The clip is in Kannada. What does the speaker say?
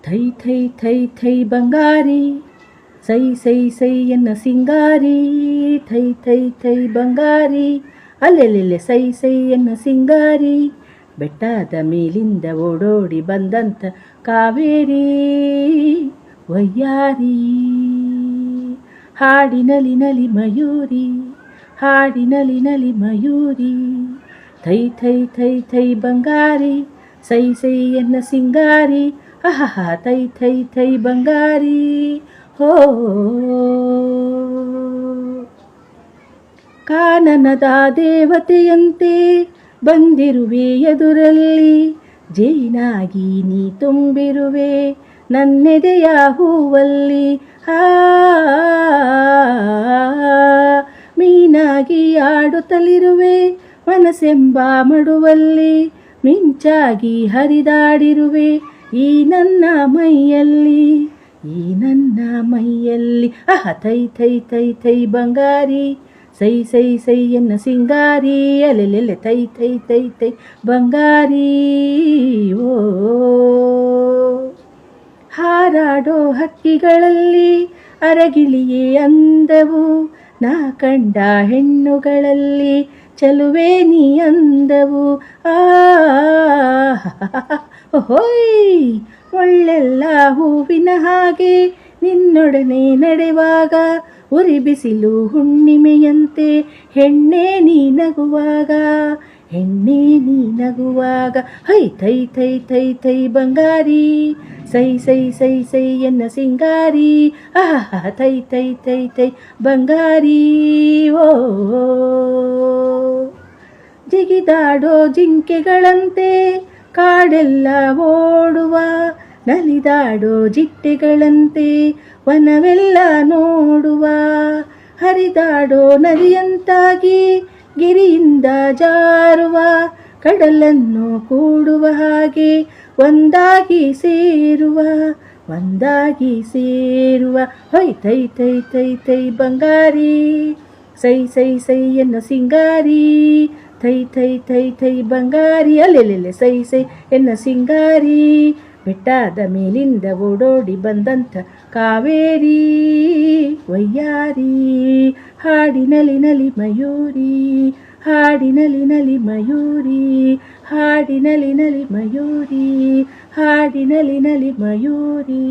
ಥೈ ಥೈ ಥೈ ಥೈ ಬಂಗಾರಿ, ಸೈ ಸೈ ಸೈ ಎನ್ನ ಸಿಂಗಾರಿ. ಥೈ ಥೈ ಥೈ ಬಂಗಾರಿ, ಅಲ್ಲೆಲ್ಲೆಲ್ಲೆ ಸೈ ಸೈ ಎನ್ನ ಸಿಂಗಾರಿ. ಬೆಟ್ಟದ ಮೇಲಿಂದ ಓಡೋಡಿ ಬಂದಂಥ ಕಾವೇರಿ ವಯ್ಯಾರಿ. ಹಾಡಿನಲಿ ನಲಿ ಮಯೂರಿ, ಹಾಡಿನಲಿ ನಲಿ ಮಯೂರಿ. ಥೈ ಥೈ ಥೈ ಥೈ ಬಂಗಾರಿ, ಸೈ ಸೈ ಎನ್ನ ಸಿಂಗಾರಿ. ಅಹಹ ಥೈ ಥೈ ಥೈ ಬಂಗಾರಿ. ಹೋ ಕಾನನದ ದೇವತೆಯಂತೆ ಬಂದಿರುವೆ ಎದುರಲ್ಲಿ, ಜೇನಾಗಿ ನೀ ತುಂಬಿರುವೆ ನನ್ನೆದೆಯ ಹೂವಲ್ಲಿ. ಮೀನಾಗಿ ಆಡುತ್ತಲಿರುವೆ ಮನಸ್ಸೆಂಬ ಮಡುವಲ್ಲಿ, ಮಿಂಚಾಗಿ ಹರಿದಾಡಿರುವೆ ಈ ನನ್ನ ಮೈಯಲ್ಲಿ, ಈ ನನ್ನ ಮೈಯಲ್ಲಿ. ಅಹ ಥೈ ಥೈ ಥೈ ಥೈ ಬಂಗಾರಿ, ಸೈ ಸೈ ಸೈ ಎನ್ನ ಸಿಂಗಾರಿ. ಅಲೆಲೆಲೆ ಥೈ ಥೈ ಥೈ ಥೈ ಬಂಗಾರಿ. ಓ ಹಾರಾಡೋ ಹಕ್ಕಿಗಳಲ್ಲಿ ಅರಗಿಳಿಯೇ ಅಂದವು, ನಾ ಕಂಡ ಹೆಣ್ಣುಗಳಲ್ಲಿ ಚಲುವೆ ನೀ ಅಂದವು. ಹೋಯ್ ಒಳ್ಳೆಲ್ಲ ಹೂವಿನ ಹಾಗೆ ನಿನ್ನೊಡನೆ ನಡೆವಾಗ, ಉರಿ ಬಿಸಿಲು ಹುಣ್ಣಿಮೆಯಂತೆ ಹೆಣ್ಣೆ ನೀ ನಗುವಾಗ, ಹೆಣ್ಣೆ ನೀ ನಗುವಾಗ. ಹೈ ಥೈ ಥೈ ಥೈ ಥೈ ಬಂಗಾರಿ, ಸೈ ಸೈ ಸೈ ಸೈ ಎನ್ನ ಸಿಂಗಾರಿ. ಆಹಾ ಥೈ ಥೈ ಥೈ ಥೈ ಬಂಗಾರಿ. ಓ ಜಿಗಿದಾಡೋ ಜಿಂಕೆಗಳಂತೆ ಕಾಡೆಲ್ಲ ಓಡುವ, ನಲಿದಾಡೋ ಜಿಟ್ಟೆಗಳಂತೆ ವನವೆಲ್ಲ ನೋಡುವ, ಹರಿದಾಡೋ ನದಿಯಂತಾಗಿ ಗಿರಿಯಿಂದ ಜಾರುವ, ಕಡಲನ್ನು ಕೂಡುವ ಹಾಗೆ ಒಂದಾಗಿ ಸೇರುವ, ಒಂದಾಗಿ ಸೇರುವ. ಹೊಯ್ ಥೈ ಥೈ ಥೈ ಥೈ ಬಂಗಾರಿ, ಸೈ ಸೈ ಸೈ ಎನ್ನ ಸಿಂಗಾರಿ. ಥೈ ಥೈ ಥೈ ಥೈ ಬಂಗಾರಿ, ಅಲ್ಲೆಲ್ಲೆಲ್ಲೆ ಸೈ ಸೈ ಎನ್ನ ಸಿಂಗಾರಿ. ಬೆಟ್ಟದ ಮೇಲಿಂದ ಓಡೋಡಿ ಬಂದಂಥ ಕಾವೇರಿ ವಯ್ಯಾರಿ. ಹಾಡಿನಲಿ ನಲಿ ಮಯೂರಿ, ಹಾಡಿನಲಿ ನಲಿ ಮಯೂರಿ, ಹಾಡಿನಲಿ ನಲಿ ಮಯೂರಿ, ಹಾಡಿನಲಿ ನಲಿ ಮಯೂರಿ.